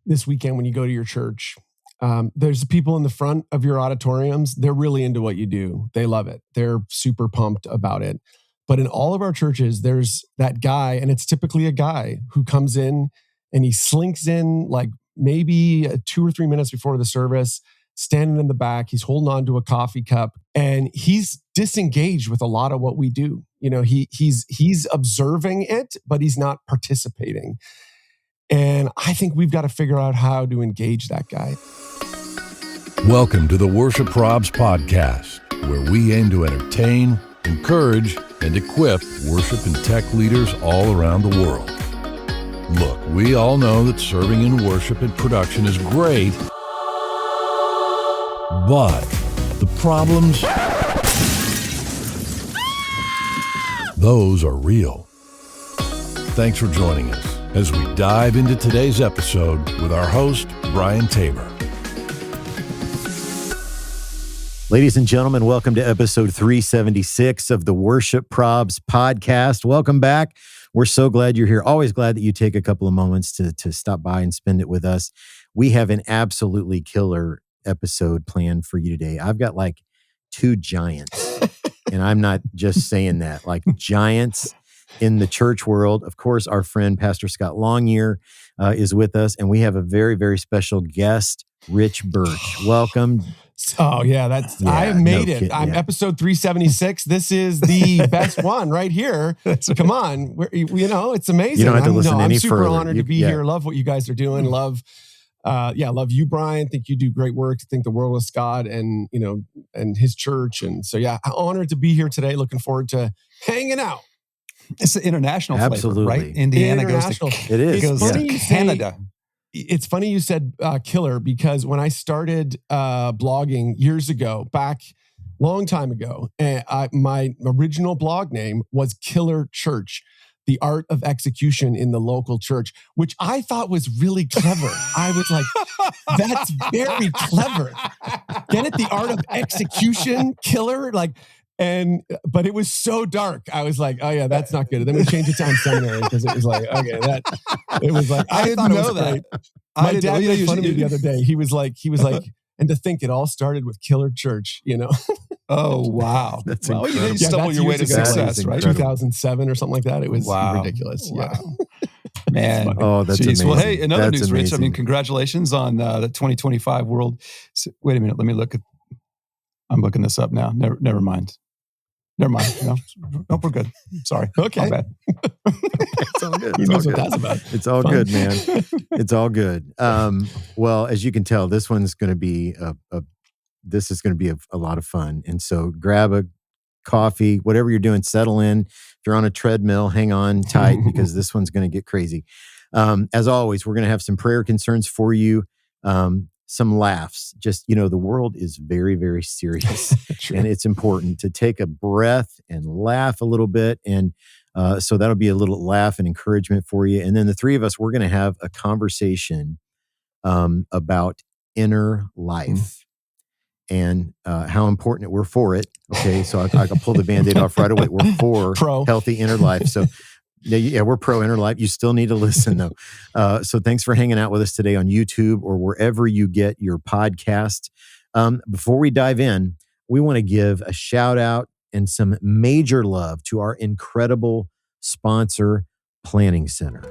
this weekend when you go to your church. There's people in the front of your auditoriums. They're really into what you do. They love it. They're super pumped about it. But in all of our churches, there's that guy, and it's typically a guy who comes in and he slinks in like maybe 2 or 3 minutes before the service, standing in the back. He's holding on to a coffee cup and he's disengaged with a lot of what we do. You know, he's observing it, but he's not participating. And I think we've got to figure out how to engage that guy. Welcome to the Worship Probs podcast, where we aim to entertain, encourage, and equip worship and tech leaders all around the world. Look, we all know that serving in worship and production is great, but the problems, those are real. Thanks for joining us as we dive into today's episode with our host, Brian Tabor. Ladies and gentlemen, welcome to episode 376 of the Worship Probs podcast. Welcome back. We're so glad you're here. Always glad that you take a couple of moments to stop by and spend it with us. We have an absolutely killer episode planned for you today. I've got like two giants, and I'm not just saying that, like giants in the church world. Of course, our friend, Pastor Scot Longyear, is with us, and we have a very, very special guest, Rich Birch. Welcome. Oh yeah, I made it. I'm episode 376. This is the best one right here. Come on, it's amazing. You don't have to listen any I'm super further. honored to be here. Love what you guys are doing. Love you, Brian. Think you do great work. Think the world of Scott and his church. And so honored to be here today. Looking forward to hanging out. It's an international Absolutely. flavor, right? Indiana goes to it is. Goes to Canada. It's funny you said killer, because when I started blogging years ago, back long time ago, my original blog name was Killer Church, the art of execution in the local church, which I thought was really clever. I was like, that's very clever. Get it? The art of execution, killer, but it was so dark. I was like, oh yeah, that's not good. And then we changed it to seminary because it was like, okay, I didn't know that. My dad made fun of me the other day. He was like, and to think it all started with Killer Church, Oh, wow. That's you didn't stumble your way to success, right? 2007 or something like that. It was ridiculous. Wow. Yeah. Man. Oh, that's amazing. Well, hey, another that's news, amazing. Rich. I mean, congratulations on the 2025 World. Wait a minute. Let me look at. I'm looking this up now. Never mind. No, we're good. Sorry. Okay. My bad. It's all good. Who knows what that's about? It's all good, man. It's all good. Well, as you can tell, this one's going to be a lot of fun. And so grab a coffee, whatever you're doing, settle in. If you're on a treadmill, hang on tight because this one's going to get crazy. As always, we're going to have some prayer concerns for you. Some laughs. Just, the world is very, very serious. And it's important to take a breath and laugh a little bit. And so that'll be a little laugh and encouragement for you. And then the three of us, we're going to have a conversation about inner life and how important we're for it. Okay, so I can pull the Band-Aid off right away. We're for healthy inner life. So yeah, we're pro inner life. You still need to listen though. So thanks for hanging out with us today on YouTube or wherever you get your podcast. Before we dive in, we want to give a shout out and some major love to our incredible sponsor, Planning Center.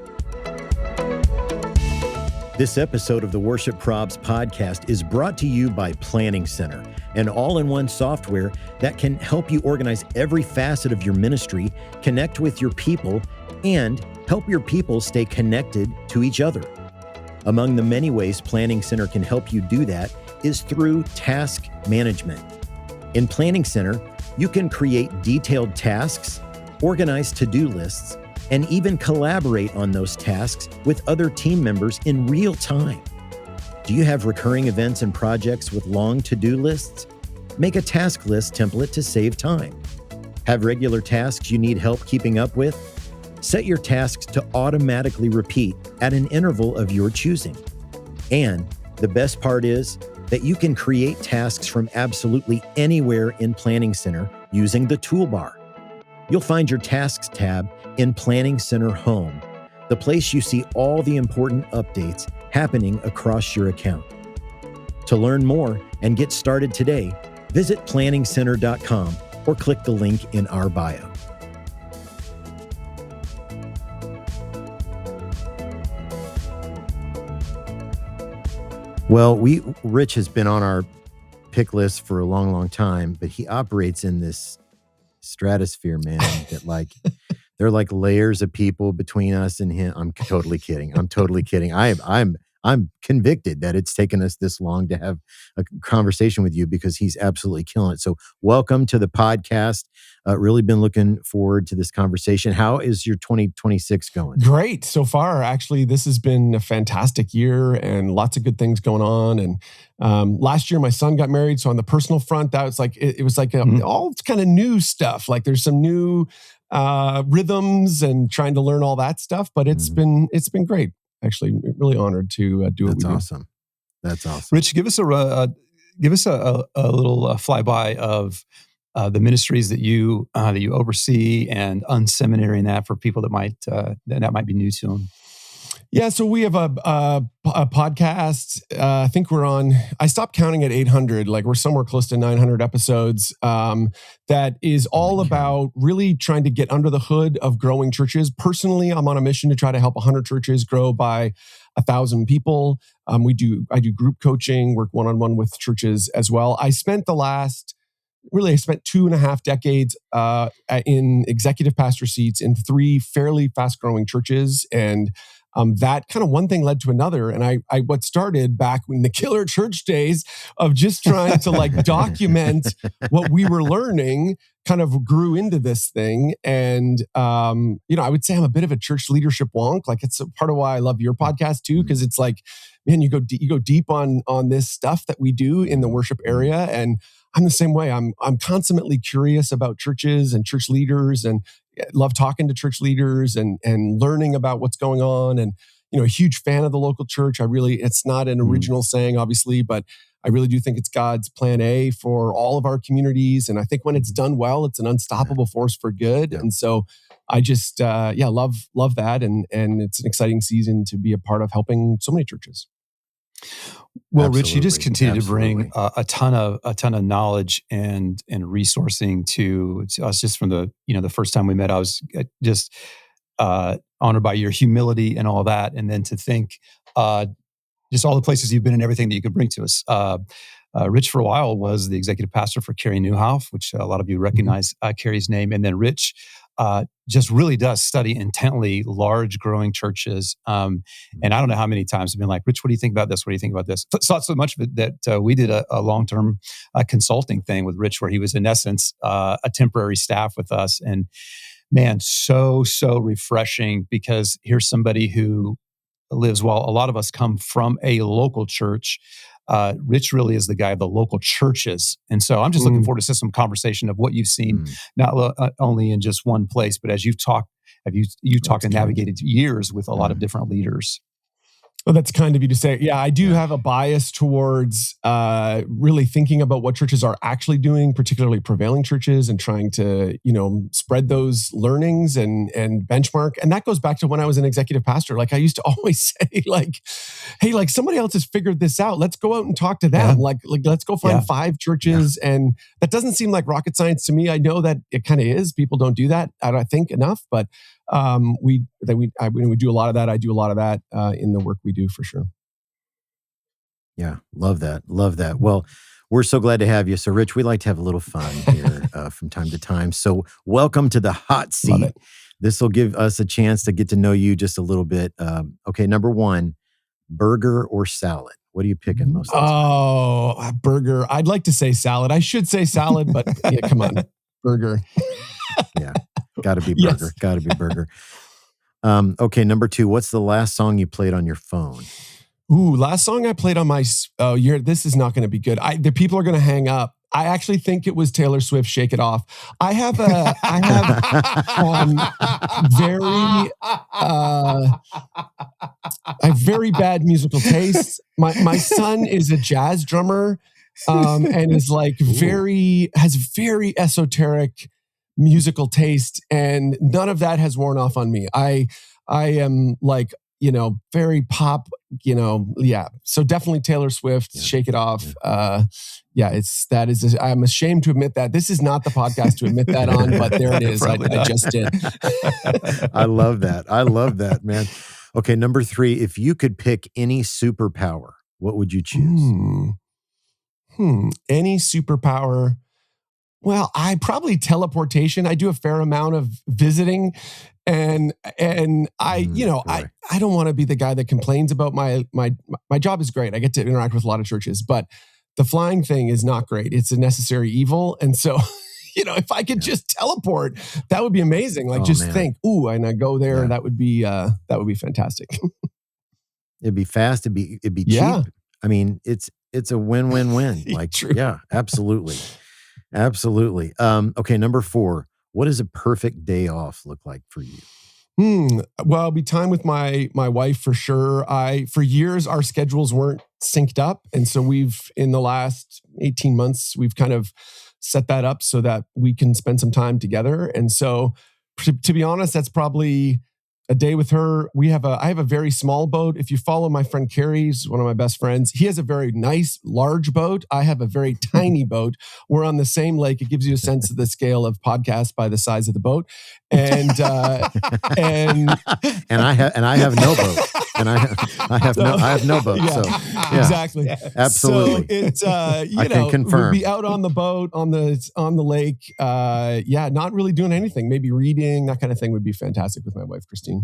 This episode of the Worship Probs podcast is brought to you by Planning Center, an all-in-one software that can help you organize every facet of your ministry, connect with your people, and help your people stay connected to each other. Among the many ways Planning Center can help you do that is through task management. In Planning Center, you can create detailed tasks, organize to-do lists, and even collaborate on those tasks with other team members in real time. Do you have recurring events and projects with long to-do lists? Make a task list template to save time. Have regular tasks you need help keeping up with? Set your tasks to automatically repeat at an interval of your choosing. And the best part is that you can create tasks from absolutely anywhere in Planning Center using the toolbar. You'll find your Tasks tab in Planning Center Home, the place you see all the important updates happening across your account. To learn more and get started today, visit planningcenter.com or click the link in our bio. Well, Rich has been on our pick list for a long, long time, but he operates in this stratosphere, man, that like there are like layers of people between us and him. I'm totally kidding. I'm convicted that it's taken us this long to have a conversation with you because he's absolutely killing it. So welcome to the podcast. Really been looking forward to this conversation. How is your 2026 going? Great. So far, actually, this has been a fantastic year and lots of good things going on. And last year, my son got married. So on the personal front, that was like, it was like all kind of new stuff. Like there's some new rhythms and trying to learn all that stuff, but it's been great. Actually, really honored to do what we do. That's awesome. Rich, give us a little flyby of the ministries that you oversee and unseminarying that for people that might be new to them. Yeah, so we have a podcast. I think I stopped counting at 800. Like we're somewhere close to 900 episodes. That is all about really trying to get under the hood of growing churches. Personally, I'm on a mission to try to help 100 churches grow by 1,000 people. I do group coaching, work one-on-one with churches as well. I spent 2.5 decades in executive pastor seats in 3 fairly fast-growing churches, and that kind of one thing led to another. And I what started back in the killer church days of just trying to like document what we were learning kind of grew into this thing. And, I would say I'm a bit of a church leadership wonk. Like it's a part of why I love your podcast too, because it's like, man, you go deep on this stuff that we do in the worship area. And I'm the same way. I'm constantly curious about churches and church leaders and love talking to church leaders and learning about what's going on. And, a huge fan of the local church. It's not an original saying, obviously, but I really do think it's God's plan A for all of our communities. And I think when it's done well, it's an unstoppable force for good. Yeah. And so I just, love that. And it's an exciting season to be a part of helping so many churches. Well, Rich, you just continue to bring a ton of knowledge and resourcing to us. Just from the first time we met, I was just honored by your humility and all that, and then to think just all the places you've been and everything that you could bring to us. Rich, for a while, was the executive pastor for Carrie Newhoff, which a lot of you recognize Carrie's name, and then Rich just really does study intently large growing churches. And I don't know how many times I've been like, Rich, what do you think about this? What do you think about this? Thought so much of it that we did a long-term consulting thing with Rich where he was in essence a temporary staff with us. And man, so refreshing, because here's somebody who lives, while a lot of us come from a local church, Rich really is the guy of the local churches. And so I'm just looking forward to some conversation of what you've seen, not only in just one place, but as you've talked and navigated years with a lot of different leaders. Well, that's kind of you to say. Yeah, I do have a bias towards really thinking about what churches are actually doing, particularly prevailing churches, and trying to, spread those learnings and benchmark. And that goes back to when I was an executive pastor. Like I used to always say, like, hey, like somebody else has figured this out. Let's go out and talk to them. Like let's go find 5 churches. Yeah. And that doesn't seem like rocket science to me. I know that it kind of is. People don't do that, I think, enough, but we do a lot of that. I do a lot of that in the work we do, for sure. Yeah, love that. Well, we're so glad to have you. So, Rich, we like to have a little fun here from time to time. So, welcome to the hot seat. This will give us a chance to get to know you just a little bit. Okay, number 1, burger or salad? What are you picking most of the time? Oh, burger. I'd like to say salad. I should say salad, but yeah, come on, burger. Yeah. Got to be burger. Yes. Got to be burger. Okay, number 2. What's the last song you played on your phone? Ooh, last song I played on my. This is not going to be good. The people are going to hang up. I actually think it was Taylor Swift, "Shake It Off." I have very bad musical taste. My son is a jazz drummer, and is like has very esoteric musical taste, and none of that has worn off on me. I am like very pop, yeah. So definitely Taylor Swift, Shake It Off. I'm ashamed to admit that. This is not the podcast to admit that on, but there it is. I just did. I love that, man. Okay, number 3, if you could pick any superpower, what would you choose? Any superpower? Well, probably teleportation. I do a fair amount of visiting, and I don't want to be the guy that complains about my job is great. I get to interact with a lot of churches, but the flying thing is not great. It's a necessary evil, and so if I could just teleport, that would be amazing. Like think, and I go there, and that would be fantastic. It'd be fast. It'd be cheap. Yeah. I mean, it's a win-win-win. Like, True. Yeah, absolutely. Absolutely. Okay, number 4. What does a perfect day off look like for you? Well, it'll be time with my wife for sure. For years, our schedules weren't synced up. And so in the last 18 months, we've kind of set that up so that we can spend some time together. And so to be honest, that's probably a day with her. I have a very small boat. If you follow my friend Carrie's, one of my best friends, he has a very nice, large boat. I have a very tiny boat. We're on the same lake. It gives you a sense of the scale of podcast by the size of the boat. And I have no boat. And I have no boat. Yeah, so exactly. Absolutely. So it's I can confirm. We'll be out on the boat on the lake. Not really doing anything. Maybe reading, that kind of thing would be fantastic with my wife, Christine.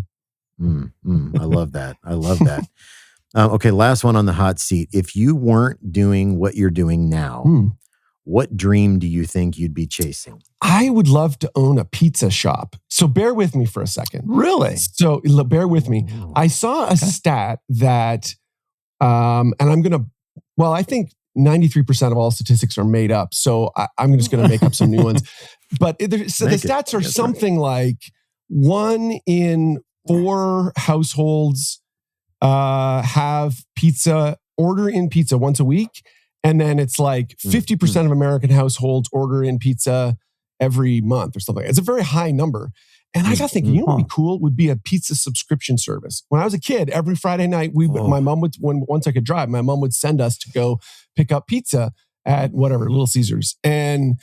I love that. Okay, last one on the hot seat. If you weren't doing what you're doing now, what dream do you think you'd be chasing? I would love to own a pizza shop. So bear with me for a second. Really? So bear with me. I saw a stat that, and I think 93% of all statistics are made up. So I'm just going to make up some new ones. But the stats are something like 1 in 4 households have order in pizza once a week. And then it's like 50% of American households order in pizza every month or something. It's a very high number. And I got thinking, what would be cool would be a pizza subscription service. When I was a kid, every Friday night, my mom would, once I could drive, my mom would send us to go pick up pizza at Little Caesars. And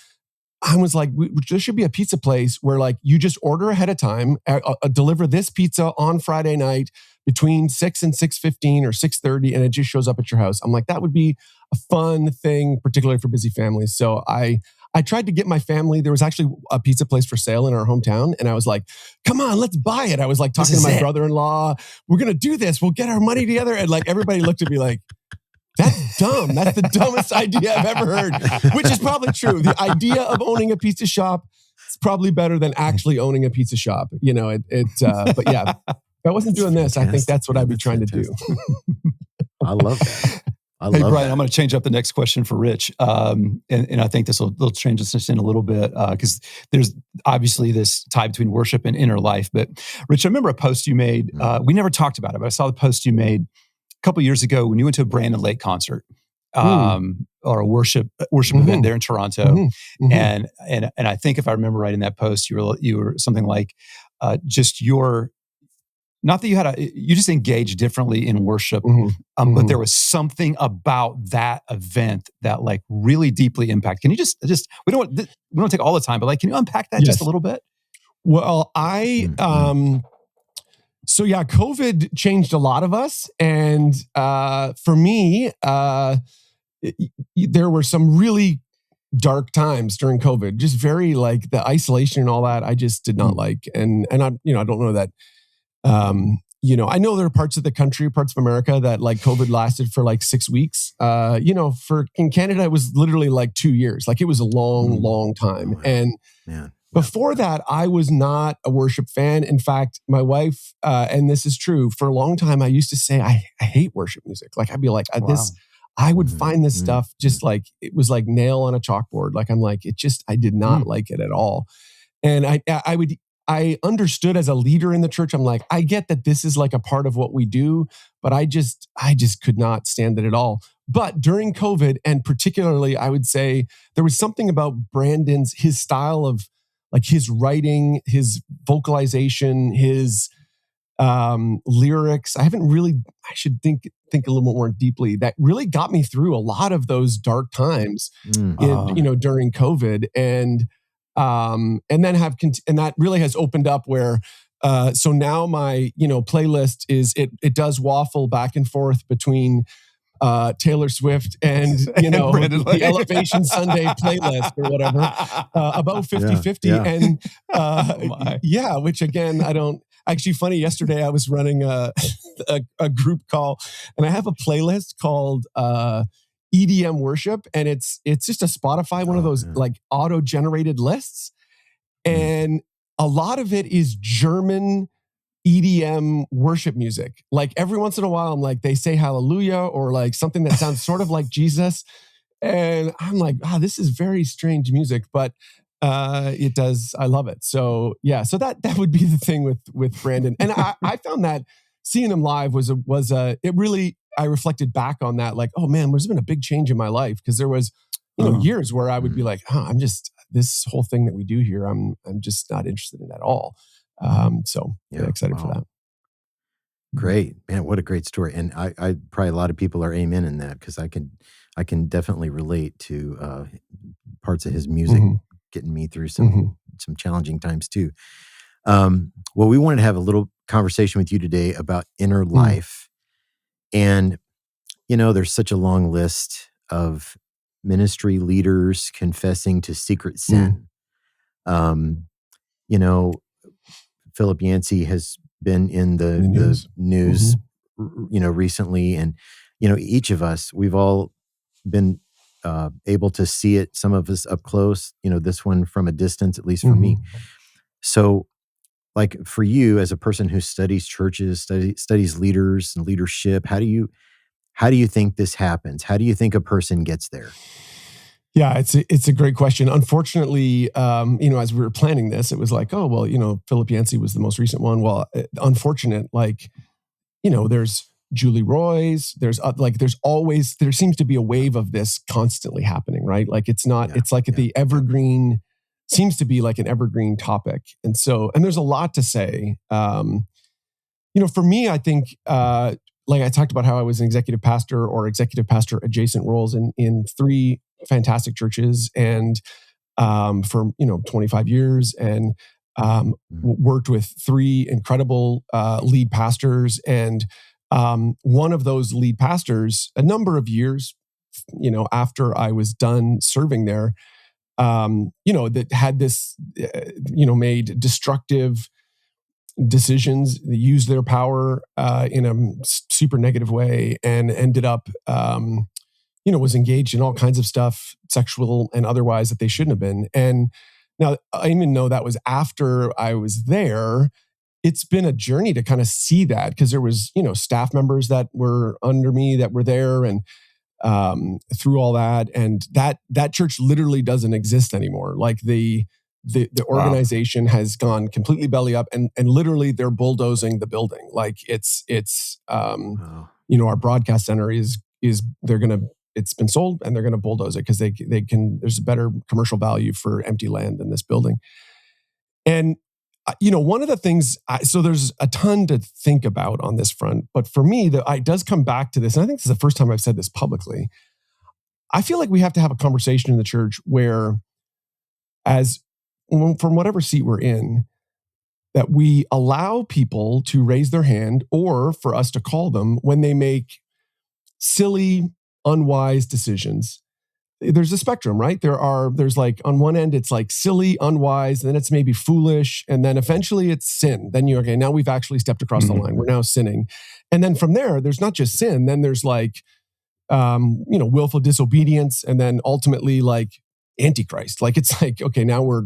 I was like, there should be a pizza place where like you just order ahead of time, deliver this pizza on Friday night between 6 and 6:15 or 6:30, and it just shows up at your house. I'm like, that would be a fun thing, particularly for busy families. So I tried to get my family. There was actually a pizza place for sale in our hometown. And I was like, come on, let's buy it. I was like talking to my brother-in-law. We're going to do this. We'll get our money together. And like everybody looked at me like, that's dumb. That's the dumbest idea I've ever heard, which is probably true. The idea of owning a pizza shop is probably better than actually owning a pizza shop. But yeah, if I wasn't doing this, I think that's what I'd be trying to do. I love that. Hey, Brian, I'm going to change up the next question for Rich. And I think this will change us in a little bit because there's obviously this tie between worship and inner life. But Rich, I remember a post you made. We never talked about it, but I saw the post you made a couple of years ago when you went to a Brandon Lake concert or a worship event there in Toronto. And I think if I remember right in that post, you were something like just your... Not that you just engaged differently in worship, but there was something about that event that like really deeply impacted. Can you just we don't take all the time, but like, can you unpack that just a little bit? Well, so yeah, COVID changed a lot of us. And for me, there were some really dark times during COVID, just very like the isolation and all that. I just did not like. And I don't know that, I know there are parts of the country, parts of America that like COVID lasted for like 6 weeks. In Canada, it was literally like 2 years. Like it was a long, long time. Wow. And before that, I was not a worship fan. In fact, my wife, and this is true, for a long time, I used to say, I hate worship music. Like I'd be like, I would find this stuff just like, it was like nail on a chalkboard. Like I'm like, I did not like it at all. And I understood as a leader in the church, I'm like, I get that this is like a part of what we do, but I just could not stand it at all. But during COVID, and particularly, I would say there was something about his style of like his writing, his vocalization, his lyrics. I should think a little bit more deeply. That really got me through a lot of those dark times during COVID, and then and that really has opened up where so now my playlist is it does waffle back and forth between Taylor Swift and the Elevation Sunday playlist or whatever, about 50-50. And which again, I don't actually funny. Yesterday I was running a group call, and I have a playlist called EDM worship, and it's just a Spotify, one of those like auto-generated lists. And a lot of it is German EDM worship music. Like every once in a while, I'm like, they say hallelujah or like something that sounds sort of like Jesus. And I'm like, this is very strange music, but it does. I love it. So yeah, so that would be the thing with Brandon. And I found that seeing him live I reflected back on that, like, oh man, there's been a big change in my life, because there was years where I would be like, I'm just, this whole thing that we do here, I'm just not interested in at all. So excited for that. Great, man. What a great story. And I probably a lot of people are amen in that, because I can definitely relate to parts of his music getting me through some challenging times too. Well, we wanted to have a little conversation with you today about inner life. And, there's such a long list of ministry leaders confessing to secret sin. Philip Yancey has been in the news, recently. And, each of us, we've all been able to see it, some of us up close, this one from a distance, at least for me. So like for you as a person who studies churches, studies leaders and leadership, how do you think this happens? How do you think a person gets there? Yeah, it's a great question. Unfortunately, as we were planning this, it was like, oh, well, Philip Yancey was the most recent one. Well, unfortunate, there's Julie Roy's, there seems to be a wave of this constantly happening, right? Like the evergreen, seems to be like an evergreen topic. And there's a lot to say. For me, I think, like I talked about how I was an executive pastor or executive pastor adjacent roles in 3 fantastic churches, and for 25 years, and worked with 3 incredible lead pastors, and one of those lead pastors, a number of years after I was done serving there, that had this made destructive decisions, used their power in a super negative way, and ended up was engaged in all kinds of stuff, sexual and otherwise, that they shouldn't have been. And now, I even know that was after I was there. It's been a journey to kind of see that, because there was, staff members that were under me that were there, and through all that, and that church literally doesn't exist anymore. Like the organization has gone completely belly up, and literally they're bulldozing the building. Like it's our broadcast center it's been sold, and they're going to bulldoze it, because they can, there's a better commercial value for empty land than this building. And, one of the things, so there's a ton to think about on this front, but for me, it does come back to this, and I think this is the first time I've said this publicly. I feel like we have to have a conversation in the church where, from whatever seat we're in, that we allow people to raise their hand, or for us to call them when they make silly, unwise decisions. There's a spectrum, right? There's like, on one end, it's like silly, unwise, and then it's maybe foolish, and then eventually it's sin. Then now we've actually stepped across the line. We're now sinning. And then from there's not just sin, then there's like, willful disobedience, and then ultimately like Antichrist. Like it's like, okay, now we're,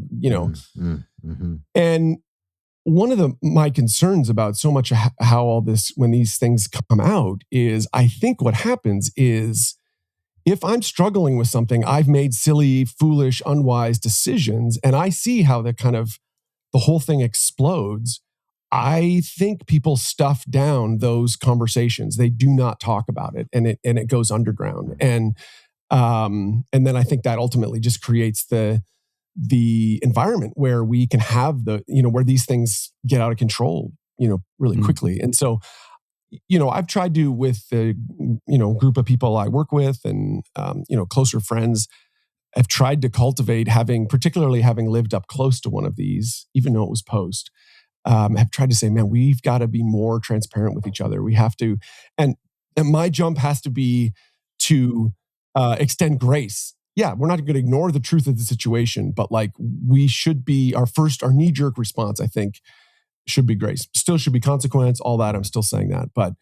and one of my concerns about so much how all this, when these things come out, is I think what happens is, if I'm struggling with something, I've made silly, foolish, unwise decisions, and I see how the whole thing explodes, I think people stuff down those conversations. They do not talk about it, and it goes underground. And then I think that ultimately just creates the environment where we can have where these things get out of control really quickly. And so, I've tried to, with the, group of people I work with and, closer friends, I've tried to cultivate particularly having lived up close to one of these, even though it was post, have tried to say, man, we've got to be more transparent with each other. We have to, and my jump has to be to extend grace. Yeah, we're not going to ignore the truth of the situation, but like we should be, our knee-jerk response, I think, should be grace. Still should be consequence, all that. I'm still saying that, but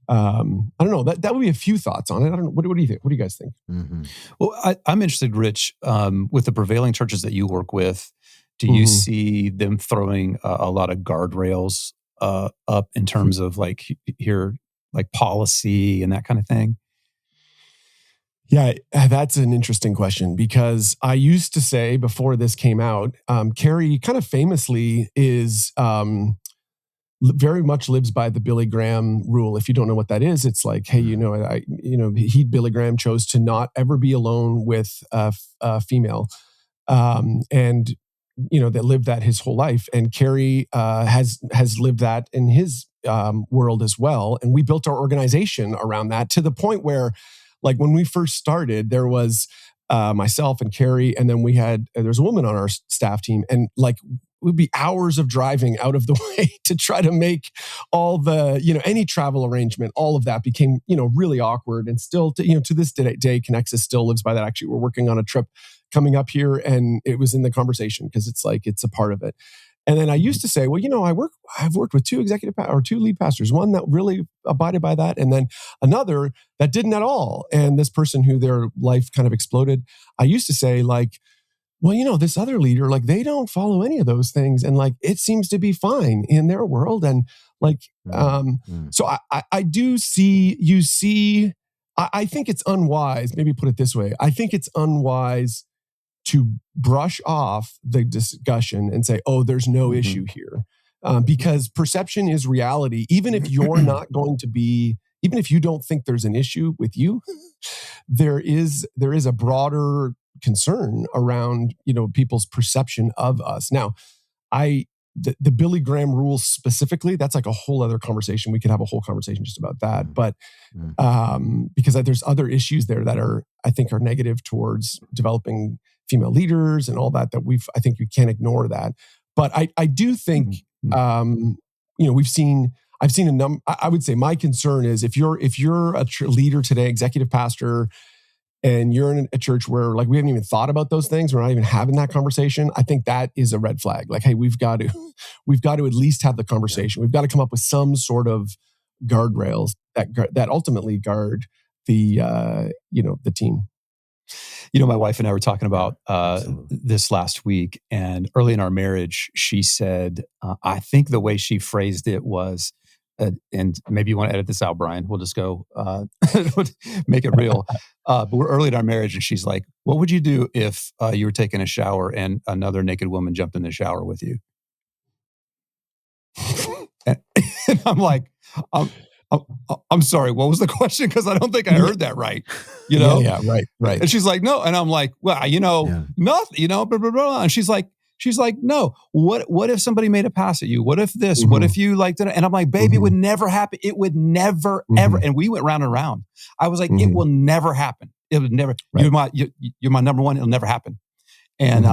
I don't know. That would be a few thoughts on it. I don't know. What do you think? What do you guys think? Mm-hmm. Well, I'm interested, Rich, with the prevailing churches that you work with. Do you see them throwing a lot of guardrails up in terms of like policy and that kind of thing? Yeah, that's an interesting question, because I used to say before this came out, Carrie kind of famously is very much lives by the Billy Graham rule. If you don't know what that is, it's like, hey, Billy Graham chose to not ever be alone with a female, and that lived that his whole life. And Carrie has lived that in his world as well. And we built our organization around that, to the point where, like, when we first started, there was myself and Carrie, and then there's a woman on our staff team, and like, it would be hours of driving out of the way to try to make all the, any travel arrangement. All of that became, really awkward, and still, to this day, Connexus still lives by that. Actually, we're working on a trip coming up here, and it was in the conversation because it's like, it's a part of it. And then I used to say, well, I've worked with two lead pastors, one that really abided by that, and then another that didn't at all. And this person who their life kind of exploded, I used to say, like, well, this other leader, like, they don't follow any of those things, and like, it seems to be fine in their world. And like, so I do see, I think it's unwise, maybe put it this way. I think it's unwise to brush off the discussion and say, oh, there's no issue here. Because perception is reality. Even if you're not going to be, even if you don't think there's an issue with you, there is a broader concern around, people's perception of us. Now, the Billy Graham rules specifically, that's like a whole other conversation. We could have a whole conversation just about that. But because there's other issues there that I think are negative towards developing female leaders and all that I think we can't ignore that. But I do think, I've seen a number. I would say my concern is if you're a leader today, executive pastor, and you're in a church where, like, we haven't even thought about those things, we're not even having that conversation, I think that is a red flag. Like, hey, we've got to at least have the conversation. We've got to come up with some sort of guardrails that ultimately guard the the team. My wife and I were talking about this last week, and early in our marriage, she said, I think the way she phrased it was, and maybe you want to edit this out, Brian. We'll just go make it real. But we're early in our marriage, and she's like, what would you do if you were taking a shower and another naked woman jumped in the shower with you? And I'm like, I'm sorry, what was the question? Because I don't think I heard that right. Yeah, right. And she's like, no. And I'm like, well, nothing, blah, blah, blah. And she's like, no. What if somebody made a pass at you? What if this? What if you liked it? And I'm like, baby, it would never happen. It would never, ever. And we went round and round. I was like, it will never happen. It would never. Right. You're my number one. It'll never happen. And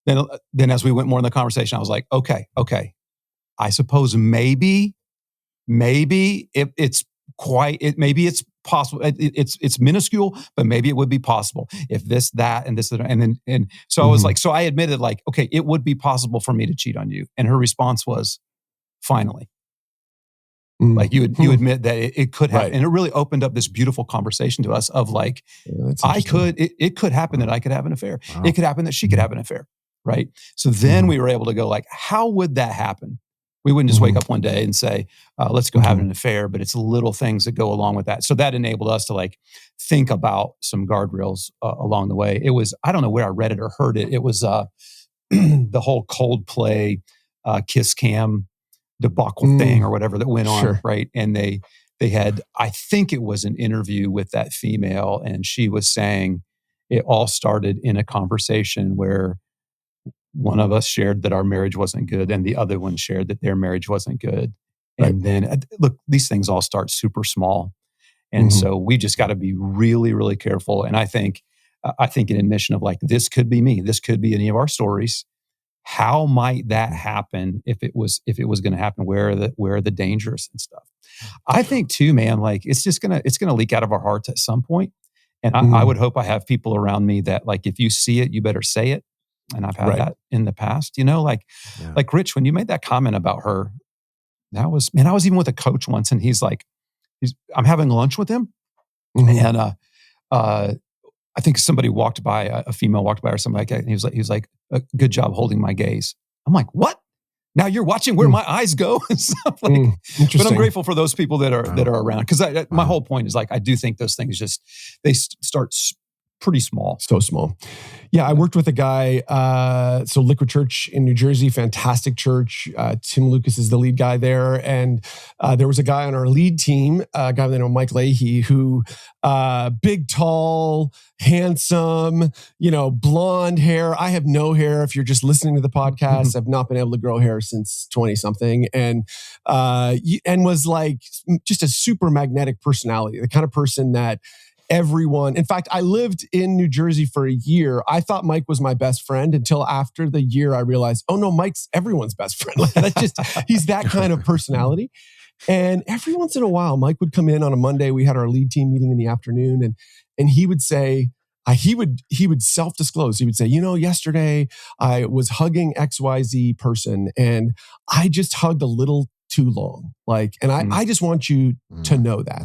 then as we went more in the conversation, I was like, okay. I suppose maybe it's possible. It's minuscule, but maybe it would be possible if this, that, and this, and so I was like, so I admitted, like, okay, it would be possible for me to cheat on you. And her response was, finally. Like, you admit that it could happen. Right. And it really opened up this beautiful conversation to us of like, it could happen that I could have an affair. Wow. It could happen that she could have an affair. Right. So then we were able to go like, how would that happen? We wouldn't just wake up one day and say, let's go have an affair, but it's little things that go along with that. So that enabled us to like think about some guardrails along the way. It was, I don't know where I read it or heard it. It was the whole Coldplay Kiss Cam debacle thing or whatever that went on, right? And they had, I think it was an interview with that female, and she was saying it all started in a conversation where one of us shared that our marriage wasn't good and the other one shared that their marriage wasn't good. And then, look, these things all start super small. And so we just got to be really, really careful. And I think an admission of like, this could be me. This could be any of our stories. How might that happen if it was going to happen? Where are the dangers and stuff? I think too, man, like it's going to leak out of our hearts at some point. And I would hope I have people around me that like, if you see it, you better say it. And I've had that in the past, like Rich, when you made that comment about her, I was even with a coach once and I'm having lunch with him. And I think somebody walked by, a female walked by or something like that. And he was like, good job holding my gaze. I'm like, what? Now you're watching where my eyes go and stuff like. But I'm grateful for those people that are around because my whole point is like I do think those things they start pretty small. So small. Yeah, I worked with a guy, so Liquid Church in New Jersey, fantastic church. Tim Lucas is the lead guy there. And there was a guy on our lead team, a guy named Mike Leahy, who big, tall, handsome, blonde hair. I have no hair. If you're just listening to the podcast, I've not been able to grow hair since 20-something. And was like just a super magnetic personality, the kind of person that everyone. In fact, I lived in New Jersey for a year. I thought Mike was my best friend until after the year I realized, oh no, Mike's everyone's best friend. He's that kind of personality. And every once in a while, Mike would come in on a Monday. We had our lead team meeting in the afternoon, and he would say, he would self-disclose. He would say, yesterday I was hugging XYZ person and I just hugged a little too long. I just want you to know that.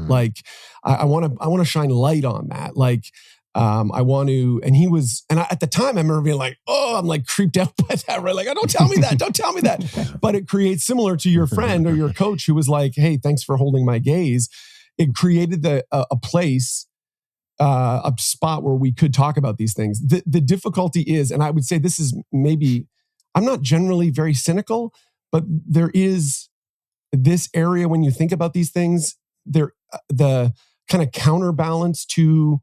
I want to shine light on that. I want to, and at the time I remember being like, oh, I'm like creeped out by that, right? Like, don't tell me that, don't tell me that. But it creates similar to your friend or your coach who was like, hey, thanks for holding my gaze. It created a place, a spot where we could talk about these things. The difficulty is, and I would say this is maybe, I'm not generally very cynical, but there is this area when you think about these things, the kind of counterbalance to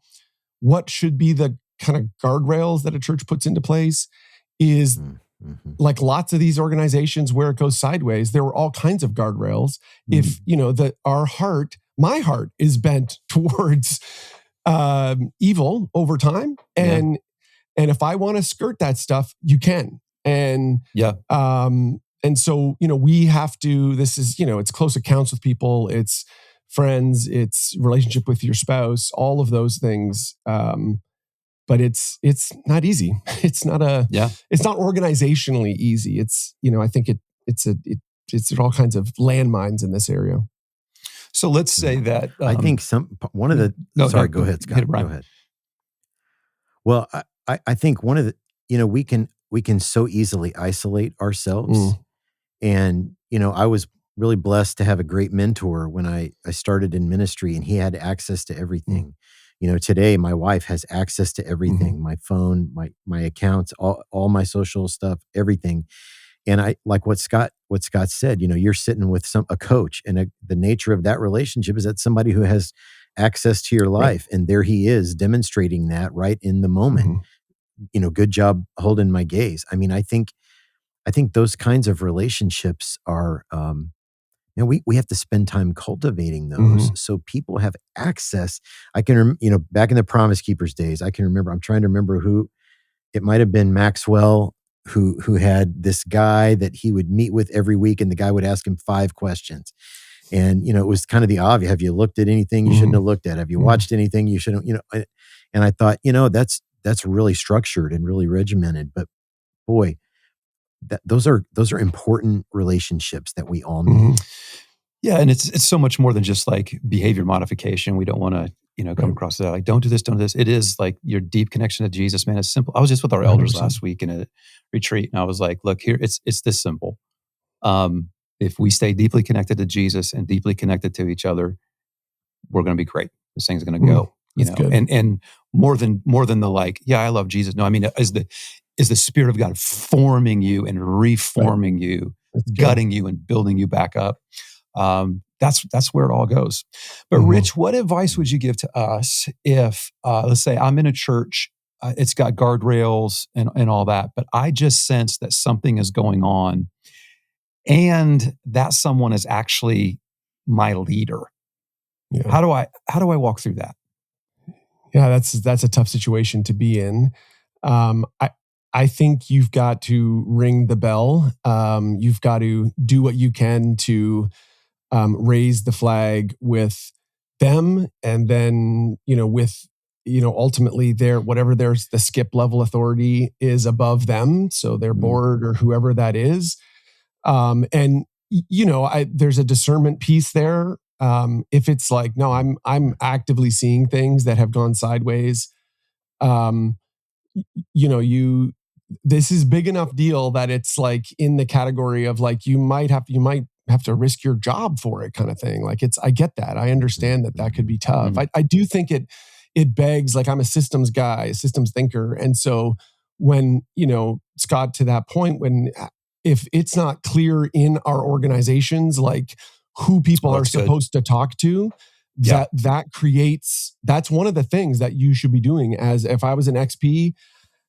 what should be the kind of guardrails that a church puts into place is like lots of these organizations where it goes sideways. There were all kinds of guardrails. If my heart is bent towards evil over time, and if I want to skirt that stuff, you can. And so, we have to, this is, it's close accounts with people, it's friends, it's relationship with your spouse, all of those things. But it's not easy. It's not it's not organizationally easy. It's, I think it's all kinds of landmines in this area. So let's say that. I think go ahead, Scott. Go ahead. Well, I think one of the, we can so easily isolate ourselves. And, I was really blessed to have a great mentor when I started in ministry, and he had access to everything. Today my wife has access to everything, my phone, my accounts, all my social stuff, everything. And I like what Scott said, you're sitting with a coach, and the nature of that relationship is that somebody who has access to your life. Right. And there he is demonstrating that right in the moment. Good job holding my gaze. I mean, I think those kinds of relationships are, we have to spend time cultivating those so people have access. I can, back in the Promise Keepers days, I can remember, I'm trying to remember who, it might've been Maxwell who had this guy that he would meet with every week, and the guy would ask him 5 questions. And, it was kind of the obvious. Have you looked at anything you shouldn't have looked at? Have you watched anything you shouldn't, and I thought, that's really structured and really regimented, but boy, those are important relationships that we all need. Yeah, and it's so much more than just like behavior modification. We don't want to come across that like don't do this, don't do this. It is like your deep connection to Jesus, man. It's simple. I was just with our elders last week in a retreat, and I was like, look, here it's this simple. If we stay deeply connected to Jesus and deeply connected to each other, we're going to be great. This thing's going to go. And more than the like, yeah, I love Jesus. No, I mean, is the Spirit of God forming you and reforming you, gutting you and building you back up. That's where it all goes. But Rich, what advice would you give to us if, let's say I'm in a church, it's got guardrails and all that, but I just sense that something is going on, and that someone is actually my leader. Yeah. How do I walk through that? Yeah, that's a tough situation to be in. I think you've got to ring the bell. You've got to do what you can to raise the flag with them, and then with ultimately whatever there's the skip level authority is above them, so their board or whoever that is. And there's a discernment piece there. If it's like, no, I'm actively seeing things that have gone sideways. This is big enough deal that it's like in the category of like you might have to risk your job for it, kind of thing. Like I get that. I understand that could be tough. I do think it begs, like, I'm a systems guy, a systems thinker. And so when, Scott, to that point, if it's not clear in our organizations, like who people are supposed to talk to, that creates, that's one of the things that you should be doing. As if I was an XP,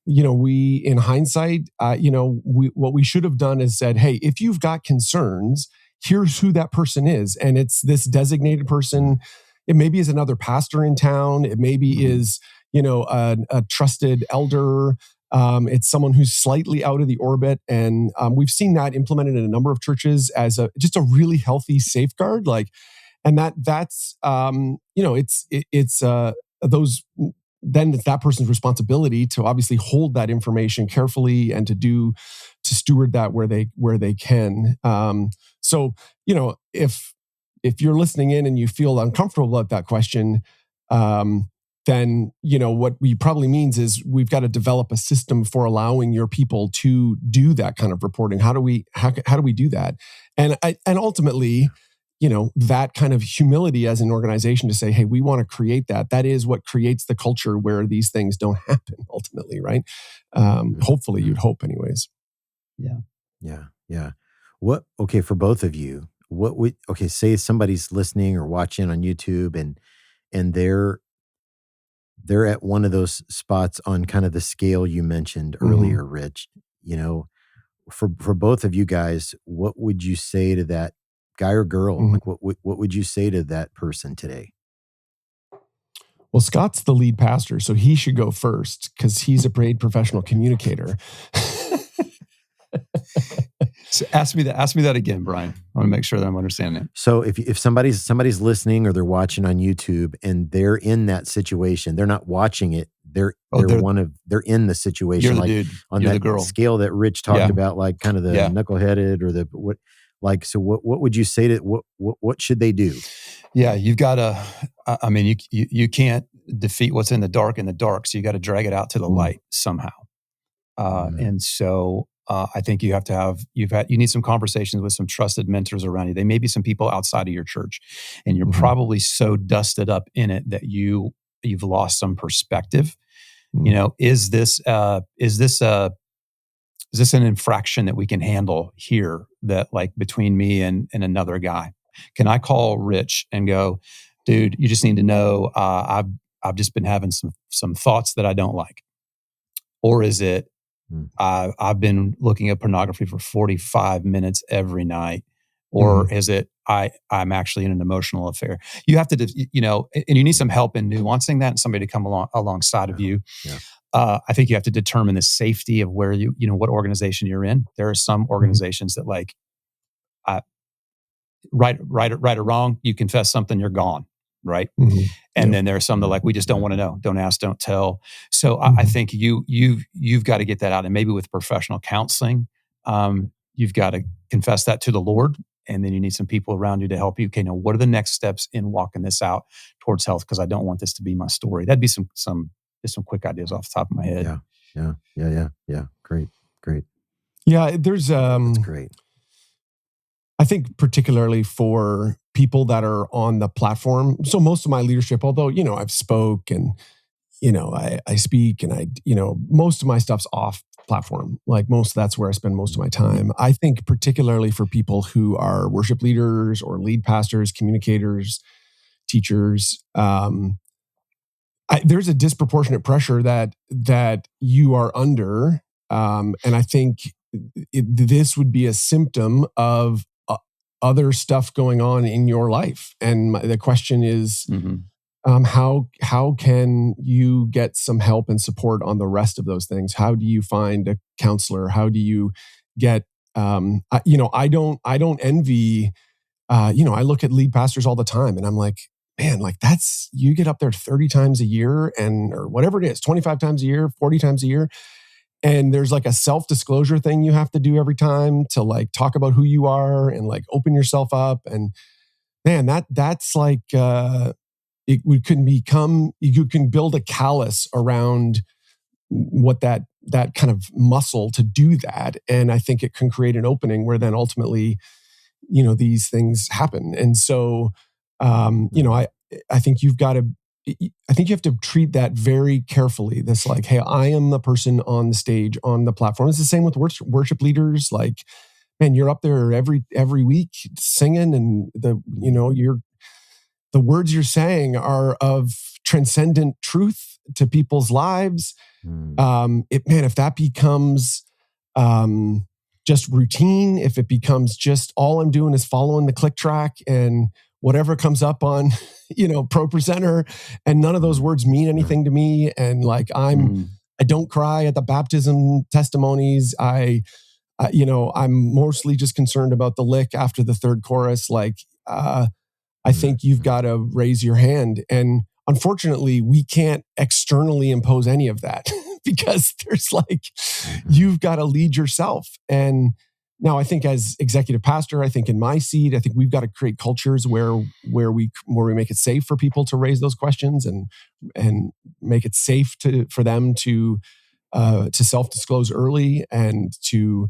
we, in hindsight, what we should have done is said, hey, if you've got concerns, here's who that person is. And it's this designated person. It maybe is another pastor in town. It maybe is, a trusted elder. It's someone who's slightly out of the orbit. And we've seen that implemented in a number of churches as just a really healthy safeguard. Like, and that's, then it's that person's responsibility to obviously hold that information carefully and to steward that where they can. So, if you're listening in and you feel uncomfortable about that question, then what we probably means is we've got to develop a system for allowing your people to do that kind of reporting. How do we do that? And ultimately, that kind of humility as an organization to say, hey, we want to create that. That is what creates the culture where these things don't happen ultimately, right? Hopefully, you'd hope anyways. Yeah. Okay, for both of you, say somebody's listening or watching on YouTube and they're at one of those spots on kind of the scale you mentioned earlier, Rich. For both of you guys, what would you say to that guy or girl? Like, what would you say to that person today? Well, Scott's the lead pastor, so he should go first because he's a paid professional communicator. So ask me that again, Brian. I want to make sure that I'm understanding it. So if somebody's listening or they're watching on YouTube and they're in that situation, they're not watching it. They're in the situation. You're the like dude. On You're that the girl. Scale that Rich talked about, like kind of the knuckleheaded or the what. Like, so what would you say to what should they do? Yeah, you've got to. I mean, you can't defeat what's in the dark, so you got to drag it out to the light somehow. And so I think you need some conversations with some trusted mentors around you. They may be some people outside of your church, and you're probably so dusted up in it that you've lost some perspective. Is this an infraction that we can handle here, that like between me and another guy? Can I call Rich and go, dude, you just need to know I've just been having some thoughts that I don't like? Or is it I've been looking at pornography for 45 minutes every night? Or is it I'm actually in an emotional affair? You have to, and you need some help in nuancing that and somebody to come alongside of you. Yeah. I think you have to determine the safety of where what organization you're in. There are some organizations that like, right or wrong, you confess something, you're gone, right? And then there are some that like, we just don't want to know, don't ask, don't tell. So I think you've got to get that out, and maybe with professional counseling, you've got to confess that to the Lord, and then you need some people around you to help you. Okay, now what are the next steps in walking this out towards health? Because I don't want this to be my story. That'd be some quick ideas off the top of my head. Yeah. Great. Yeah, there's That's great. I think particularly for people that are on the platform. So most of my leadership, although, I've spoke and, I speak and most of my stuff's off platform. Like that's where I spend most of my time. I think particularly for people who are worship leaders or lead pastors, communicators, teachers, there's a disproportionate pressure that you are under, and I think this would be a symptom of other stuff going on in your life. And the question is, how can you get some help and support on the rest of those things? How do you find a counselor? How do you get? I don't envy. I look at lead pastors all the time, and I'm like, man, like you get up there 30 times a year or whatever it is, 25 times a year, 40 times a year. And there's like a self-disclosure thing you have to do every time to like talk about who you are and like open yourself up. And man, that's like, you can build a callus around what that kind of muscle to do that. And I think it can create an opening where then ultimately, these things happen. And so, I think you have to treat that very carefully. This like, hey, I am the person on the stage, on the platform. It's the same with worship leaders. Like, man, you're up there every week singing, and the words you're saying are of transcendent truth to people's lives. If that becomes just routine, if it becomes just all I'm doing is following the click track and whatever comes up on, ProPresenter, and none of those words mean anything to me. And like, I don't cry at the baptism testimonies. I'm mostly just concerned about the lick after the third chorus. Like, I think you've got to raise your hand. And unfortunately, we can't externally impose any of that because there's like, you've got to lead yourself. And now I think as executive pastor, I think in my seat, I think we've got to create cultures where we make it safe for people to raise those questions and make it safe for them to self-disclose early and to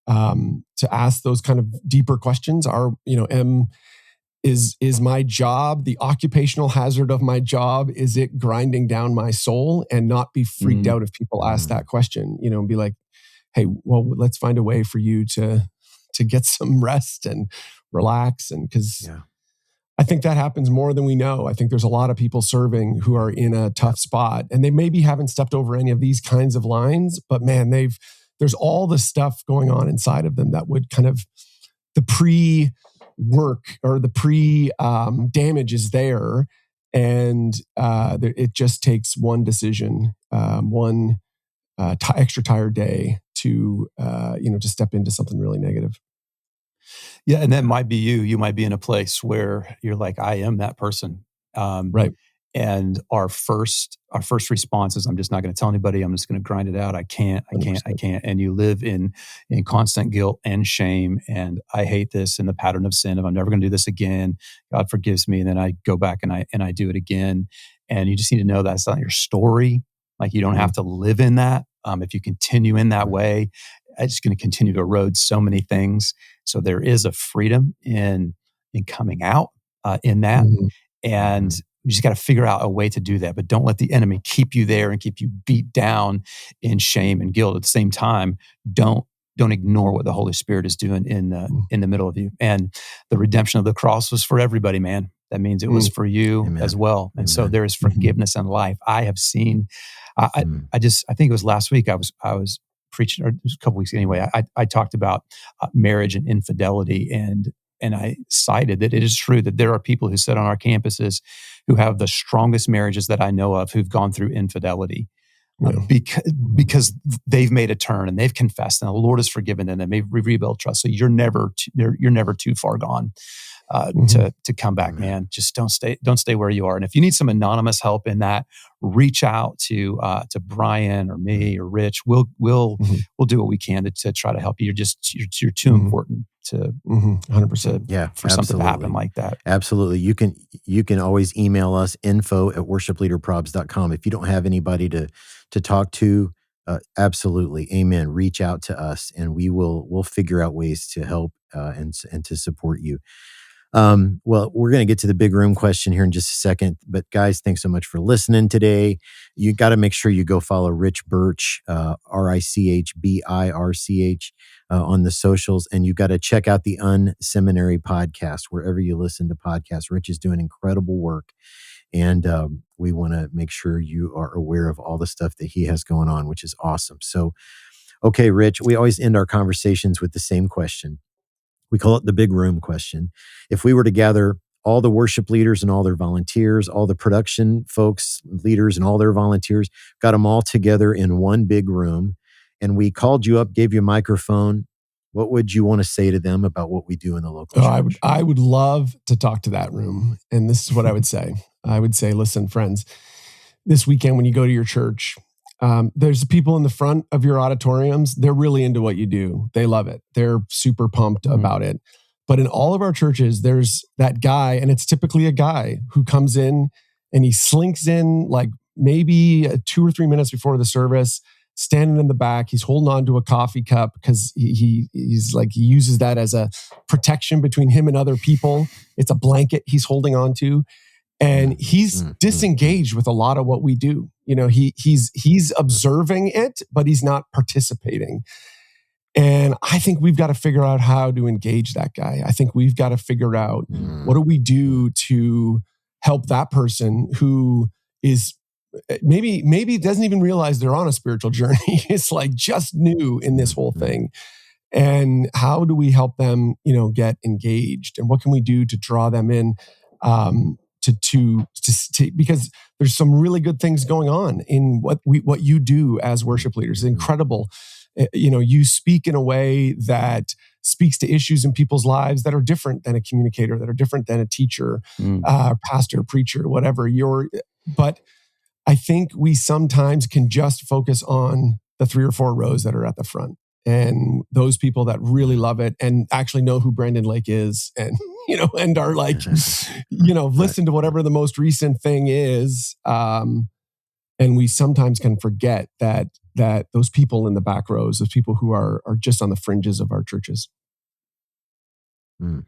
ask those kind of deeper questions. Is my job, the occupational hazard of my job, is it grinding down my soul? And not be freaked out if people ask that question, and be like, hey, well, let's find a way for you to get some rest and relax. And because I think that happens more than we know. I think there's a lot of people serving who are in a tough spot, and they maybe haven't stepped over any of these kinds of lines, but man, there's all the stuff going on inside of them that would kind of the pre-work or the pre-damage is there. And it just takes one decision, one extra tired day to step into something really negative. Yeah, and that might be you. You might be in a place where you're like, I am that person. Right. And our first response is, I'm just not going to tell anybody. I'm just going to grind it out. I can't. And you live in constant guilt and shame. And I hate this, and the pattern of sin. If I'm never going to do this again, God forgives me. And then I go back and I do it again. And you just need to know that's not your story. Like, you don't have to live in that. If you continue in that way, it's going to continue to erode so many things. So there is a freedom in coming out in that. And you just got to figure out a way to do that. But don't let the enemy keep you there and keep you beat down in shame and guilt. At the same time, don't ignore what the Holy Spirit is doing in the middle of you. And the redemption of the cross was for everybody, man. That means it was for you as well. And so there is forgiveness in life. I have seen. I think it was last week I was preaching, or it was a couple weeks anyway. I talked about marriage and infidelity, and I cited that it is true that there are people who sit on our campuses who have the strongest marriages that I know of who've gone through infidelity. Because they've made a turn and they've confessed, and the Lord has forgiven them, and they've rebuilt trust. So you're never too far gone to come back, man. Just don't stay where you are. And if you need some anonymous help in that, reach out to Brian or me or Rich. We'll do what we can to try to help you. You're too important to 100%. For something to happen like that. Absolutely. You can always email us info@worshipleaderprobs.com. If you don't have anybody to talk to, absolutely. Amen. Reach out to us, and we'll figure out ways to help and to support you. Well, we're going to get to the big room question here in just a second, but guys, thanks so much for listening today. You got to make sure you go follow Rich Birch, RichBirch, on the socials, and you got to check out the Unseminary podcast wherever you listen to podcasts. Rich is doing incredible work, And we want to make sure you are aware of all the stuff that he has going on, which is awesome. So, okay, Rich, we always end our conversations with the same question. We call it the big room question. If we were to gather all the worship leaders and all their volunteers, all the production folks, leaders and all their volunteers, got them all together in one big room, and we called you up, gave you a microphone, what would you want to say to them about what we do in the local church? I would love to talk to that room. And this is what I would say. I would say, listen, friends, this weekend when you go to your church, there's people in the front of your auditoriums. They're really into what you do. They love it. They're super pumped about it. But in all of our churches, there's that guy, and it's typically a guy who comes in and he slinks in like maybe 2 or 3 minutes before the service, standing in the back. He's holding on to a coffee cup because he uses that as a protection between him and other people. It's a blanket he's holding on to. And he's disengaged with a lot of what we do. You know, he's observing it, but he's not participating. And I think we've got to figure out how to engage that guy. I think we've got to figure out what do we do to help that person who is maybe doesn't even realize they're on a spiritual journey. It's like just new in this whole thing. And how do we help them, get engaged? And what can we do to draw them in? To because there's some really good things going on in what you do as worship leaders. It's incredible. You speak in a way that speaks to issues in people's lives that are different than a communicator, that are different than a teacher, pastor, preacher, whatever. But I think we sometimes can just focus on the 3 or 4 rows that are at the front. And those people that really love it and actually know who Brandon Lake is and, and are like, listen to whatever the most recent thing is. And we sometimes can forget that those people in the back rows, those people who are just on the fringes of our churches. Man,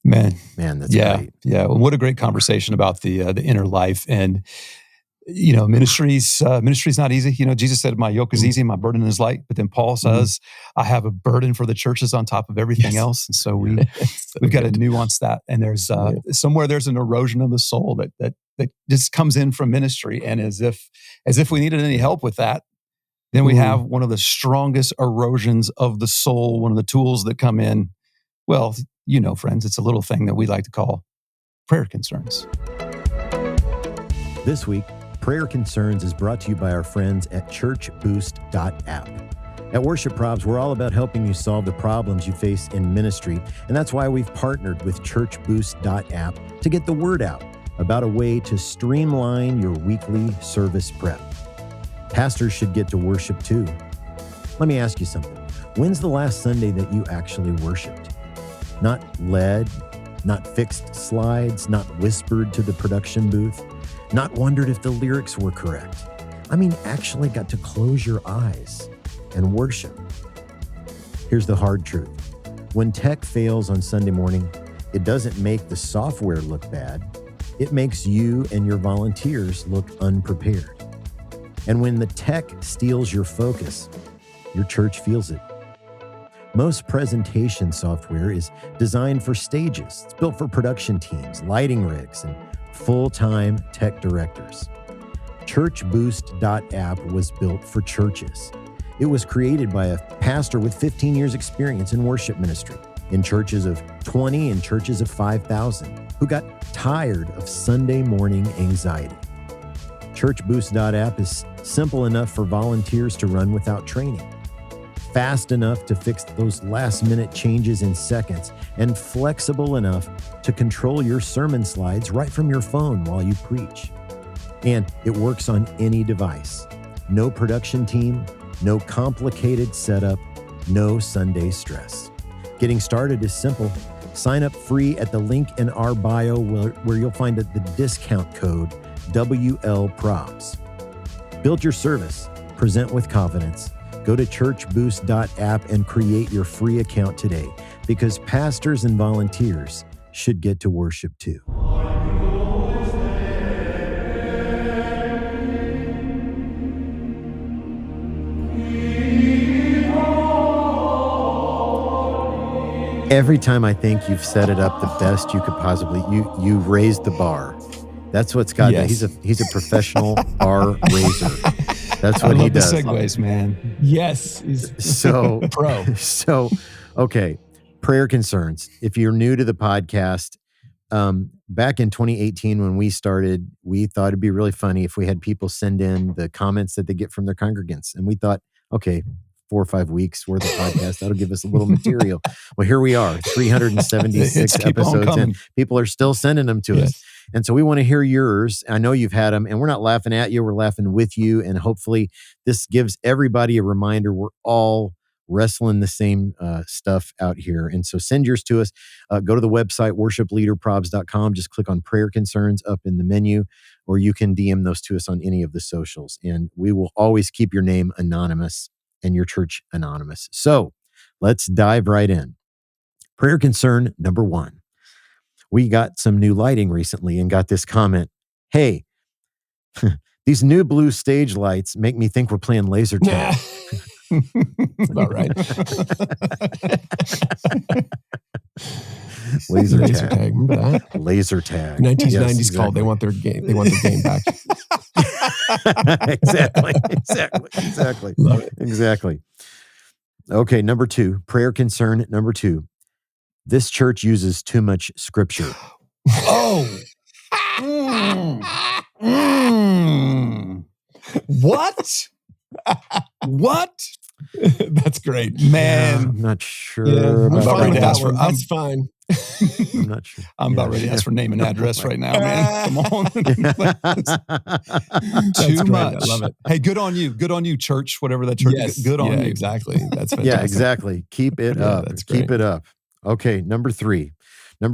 that's great. Yeah. Well, what a great conversation about the inner life. And ministry's not easy. Jesus said, my yoke is easy, my burden is light. But then Paul says, I have a burden for the churches on top of everything else. And so we've got to nuance that. And there's somewhere there's an erosion of the soul that just comes in from ministry. And as if we needed any help with that, then we have one of the strongest erosions of the soul, one of the tools that come in. Well, friends, it's a little thing that we like to call prayer concerns. This week, Prayer Concerns is brought to you by our friends at churchboost.app. At Worship Probs, we're all about helping you solve the problems you face in ministry, and that's why we've partnered with churchboost.app to get the word out about a way to streamline your weekly service prep. Pastors should get to worship too. Let me ask you something. When's the last Sunday that you actually worshiped? Not led, not fixed slides, not whispered to the production booth, not wondered if the lyrics were correct. I mean, actually got to close your eyes and worship. Here's the hard truth. When tech fails on Sunday morning, it doesn't make the software look bad. It makes you and your volunteers look unprepared. And when the tech steals your focus, your church feels it. Most presentation software is designed for stages. It's built for production teams, lighting rigs, and full-time tech directors. ChurchBoost.app was built for churches. It was created by a pastor with 15 years experience in worship ministry, in churches of 20 and churches of 5,000, who got tired of Sunday morning anxiety. ChurchBoost.app is simple enough for volunteers to run without training, fast enough to fix those last-minute changes in seconds, and flexible enough to control your sermon slides right from your phone while you preach. And it works on any device. No production team, no complicated setup, no Sunday stress. Getting started is simple. Sign up free at the link in our bio where you'll find the discount code WLPROBS. Build your service. Present with confidence. Go to churchboost.app and create your free account today, because pastors and volunteers should get to worship too. Every time I think you've set it up the best you could possibly, you've raised the bar. That's what Scott does. He's a professional bar raiser. That's what he does. The segues, man. Yes. So pro. So, okay. Prayer concerns. If you're new to the podcast, back in 2018 when we started, we thought it'd be really funny if we had people send in the comments that they get from their congregants. And we thought, okay, 4 or 5 weeks worth of podcast, that'll give us a little material. Well, here we are, 376 episodes in. People are still sending them to us. And so we want to hear yours. I know you've had them, and we're not laughing at you. We're laughing with you. And hopefully this gives everybody a reminder we're all wrestling the same stuff out here. And so send yours to us. Go to the website, worshipleaderprobs.com. Just click on prayer concerns up in the menu, or you can DM those to us on any of the socials. And we will always keep your name anonymous and your church anonymous. So let's dive right in. Prayer concern number 1. We got some new lighting recently and got this comment. Hey, these new blue stage lights make me think we're playing laser tag. That's about right. Laser tag. Remember that? Laser tag. 1990s Yes, exactly. called. They want their game. They want their game back. Exactly. Love it. Exactly. Okay, number 2, prayer concern number 2. This church uses too much scripture. Oh. What? What? That's great. Man. I'm not sure. I'm about fine with that. that one. That's fine. I'm not sure. I'm about ready to ask for name and address right now, man. Come on. Too great. much. I love it. Hey, good on you. Good on you, church, whatever that church is. Good on you. Exactly. That's fantastic. Yeah, exactly. Keep it up. That's great. Keep it up. Okay, number 3. I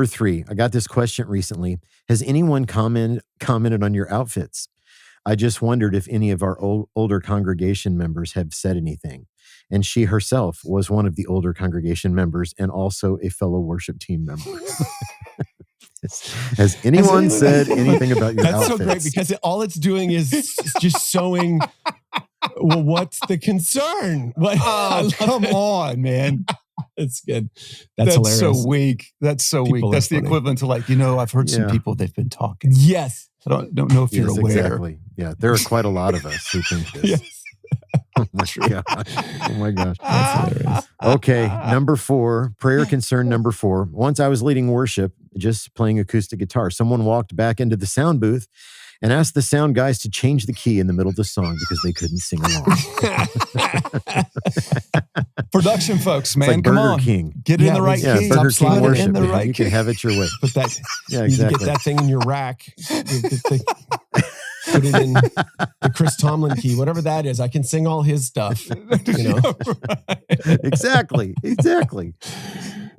got this question recently. Has anyone commented on your outfits? I just wondered if any of our older congregation members have said anything. And she herself was one of the older congregation members and also a fellow worship team member. Has anyone said anything about your outfits? That's so great because all it's doing is just sowing. Well, what's the concern? What? Oh, come on, man. It's good. That's hilarious. so weak. That's so People weak. are That's the funny. equivalent to like, I've heard some people, they've been talking. Yes. I don't know if you're Yes, aware. exactly. Yeah, there are quite a lot of us who think this. Yes. Oh my gosh. Oh my gosh. That's hilarious. Okay, number 4, prayer concern number 4. Once I was leading worship, just playing acoustic guitar. Someone walked back into the sound booth and asked the sound guys to change the key in the middle of the song because they couldn't sing along. Production folks, man, It's like come Burger on. King. Get it in the right Yeah, key. Burger Stop King sliding worship. in the Man. right You key. can have it your way. Put that. Yeah, You exactly. get that thing in your rack. Put it in the Chris Tomlin key, whatever that is. I can sing all his stuff. Exactly.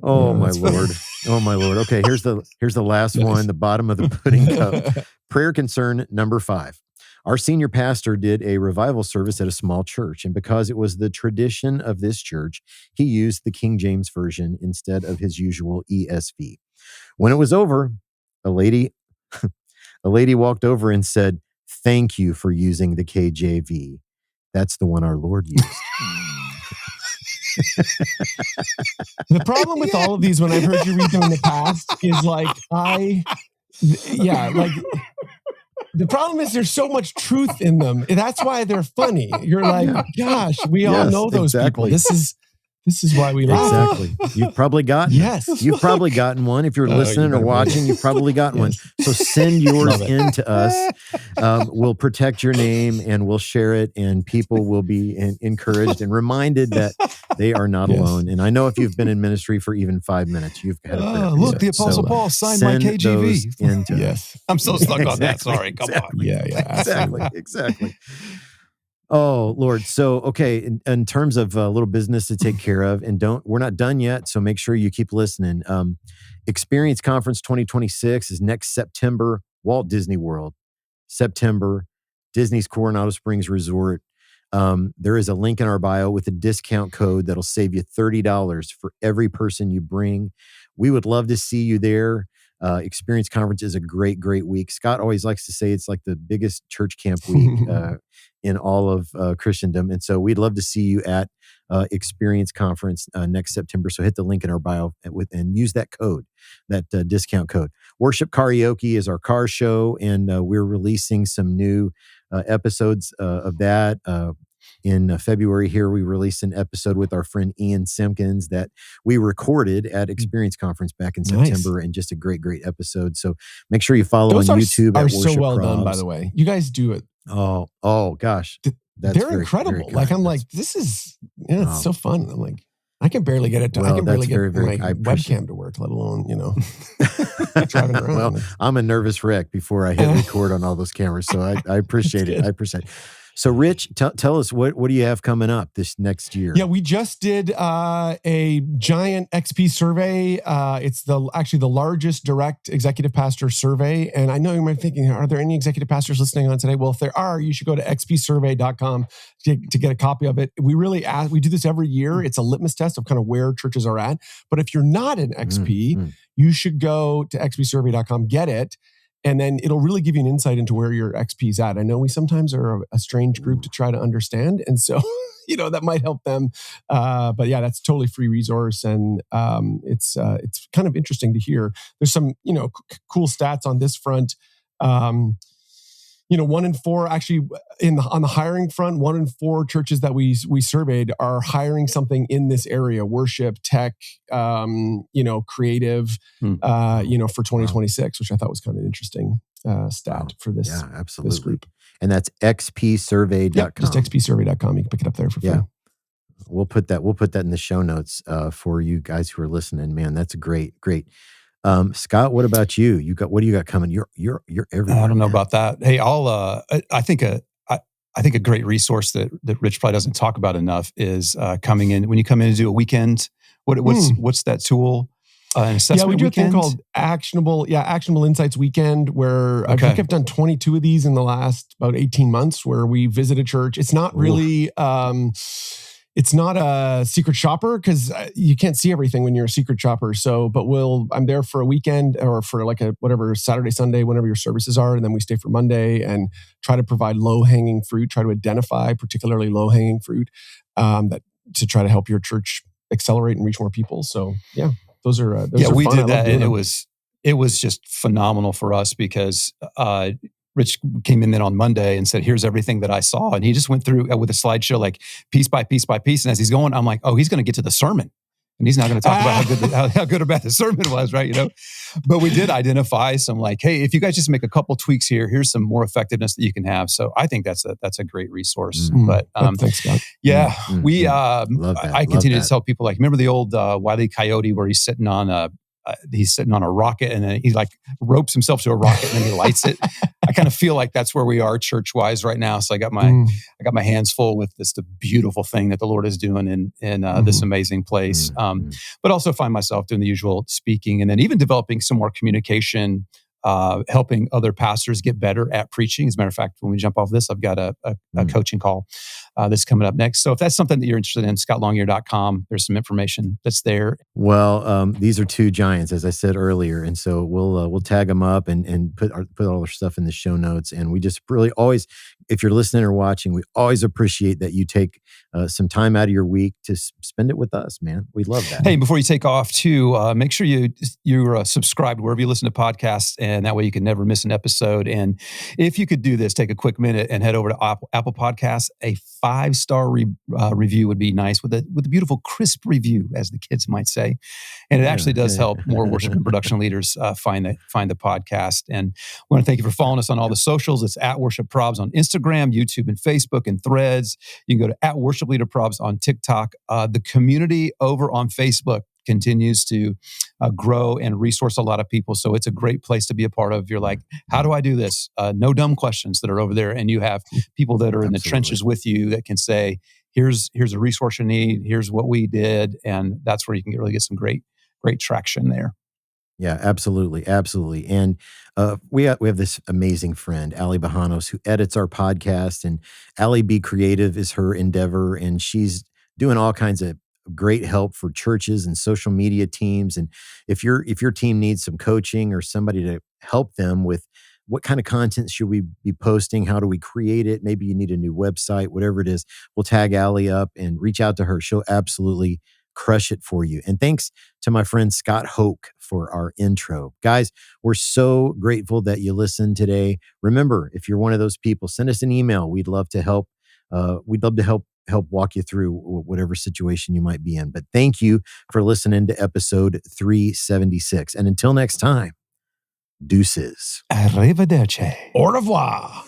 Oh Yeah, my that's funny. Lord. Oh my Lord. Okay, here's the last one, the bottom of the pudding cup. Prayer concern number 5. Our senior pastor did a revival service at a small church, and because it was the tradition of this church, he used the King James Version instead of his usual ESV. When it was over, a lady walked over and said, "Thank you for using the KJV. That's the one our Lord used." The problem with all of these, when I've heard you read them in the past, is the problem is there's so much truth in them. That's why they're funny. You're like, gosh, we all know those exactly. people. This is why we laugh. Exactly. You've probably gotten Yes. You've probably gotten one. If you're listening or watching, you've probably gotten one. So send yours in to us. We'll protect your name and we'll share it, and people will be encouraged and reminded that they are not alone. And I know if you've been in ministry for even 5 minutes, you've had a prayer. Look, the Apostle Paul signed my KJV. Into I'm so stuck on that. Sorry. Come on. Yeah. Exactly. Oh, Lord. So, okay, in terms of a little business to take care of, and we're not done yet, so make sure you keep listening. Experience Conference 2026 is next September, Walt Disney World. September, Disney's Coronado Springs Resort. There is a link in our bio with a discount code that'll save you $30 for every person you bring. We would love to see you there. Experience Conference is a great, great week. Scott always likes to say it's like the biggest church camp week in all of Christendom. And so we'd love to see you at Experience Conference next September. So hit the link in our bio and use that code, that discount code. Worship Karaoke is our car show, and we're releasing some new episodes of that. In February here, we released an episode with our friend Ian Simpkins that we recorded at Experience Conference back in September, and just a great, great episode. So make sure you follow Those on YouTube. Are at so Worship well Probs. done, by the way. You guys do it. Oh gosh. They're incredible. Like, I'm like, this is, it's so fun. I'm like, I can barely get it done. I can barely get my webcam to work, let alone, driving around. Well, I'm a nervous wreck before I hit record on all those cameras. So I appreciate it. I appreciate it. So Rich, tell us, what do you have coming up this next year? Yeah, we just did a giant XP survey. It's actually the largest direct executive pastor survey. And I know you might be thinking, are there any executive pastors listening on today? Well, if there are, you should go to xpsurvey.com to get a copy of it. We do this every year. It's a litmus test of kind of where churches are at. But if you're not in XP, you should go to xpsurvey.com, get it. And then it'll really give you an insight into where your XP's at. I know we sometimes are a strange group to try to understand. And so, that might help them. But yeah, that's a totally free resource. And it's kind of interesting to hear. There's some, cool stats on this front. 1 in 4 actually on the hiring front, 1 in 4 churches that we surveyed are hiring something in this area: worship, tech, creative, for 2026, which I thought was kind of an interesting stat for this. Yeah, absolutely. This group. And that's xpsurvey.com. Yep, just xpsurvey.com. You can pick it up there for free. Yeah. We'll put that in the show notes for you guys who are listening. Man, that's great. Scott, what about you? What do you got coming? You're everywhere. I don't know about that. Hey, I think a great resource that Rich probably doesn't talk about enough is coming in when you come in to do a weekend. What's that tool? An assessment we do weekend? a thing called Actionable Insights Weekend, where I think I've done 22 of these in the last about 18 months, where we visit a church. It's not really. It's not a secret shopper because you can't see everything when you're a secret shopper. So, but I'm there for a weekend or for like whatever Saturday, Sunday, whenever your services are. And then we stay for Monday and try to provide low-hanging fruit, try to identify particularly low-hanging fruit to try to help your church accelerate and reach more people. So yeah, those are we fun. did that. And it was just phenomenal for us because Rich came in then on Monday and said, here's everything that I saw. And he just went through with a slideshow, like piece by piece by piece. And as he's going, I'm like, oh, he's going to get to the sermon. And he's not going to talk about how good or bad the sermon was, right? But we did identify some like, hey, if you guys just make a couple tweaks here, here's some more effectiveness that you can have. So I think that's a great resource. But thanks, Scott. Yeah, I continue to tell people, like, remember the old Wile E. Coyote where he's sitting on a rocket and then he like ropes himself to a rocket and then he lights it. I kind of feel like that's where we are church wise right now. So I got my hands full with the beautiful thing that the Lord is doing in this amazing place. But also find myself doing the usual speaking and then even developing some more communication, helping other pastors get better at preaching. As a matter of fact, when we jump off this, I've got a coaching call that's coming up next. So if that's something that you're interested in, scotlongyear.com, there's some information that's there. Well, these are two giants, as I said earlier. And so we'll tag them up and put all their stuff in the show notes. And we just really always, if you're listening or watching, we always appreciate that you take some time out of your week to spend it with us, man. We love that. Hey, before you take off too, make sure you're subscribed wherever you listen to podcasts, and that way you can never miss an episode. And if you could do this, take a quick minute and head over to Apple Podcasts. A 5-star review would be nice with a beautiful crisp review, as the kids might say. And it actually does help more worship and production leaders find the podcast. And we want to thank you for following us on all the socials. It's at Worship Probs on Instagram, YouTube, and Facebook, and Threads. You can go to at Worship Leader Probs on TikTok. The community over on Facebook continues to grow and resource a lot of people. So it's a great place to be a part of. You're like, how do I do this? No dumb questions that are over there. And you have people that are in the trenches with you that can say, here's a resource you need. Here's what we did. And that's where you can really get some great traction there. Yeah, absolutely. Absolutely. And we have this amazing friend, Allie Bajanos, who edits our podcast. And Allie Be Creative is her endeavor. And she's doing all kinds of great help for churches and social media teams. And if your team needs some coaching or somebody to help them with what kind of content should we be posting? How do we create it? Maybe you need a new website, whatever it is. We'll tag Allie up and reach out to her. She'll absolutely crush it for you. And thanks to my friend Scott Hoke for our intro. Guys, we're so grateful that you listened today. Remember, if you're one of those people, send us an email. We'd love to help. We'd love to help walk you through whatever situation you might be in. But thank you for listening to episode 376. And until next time, deuces. Arrivederci. Au revoir.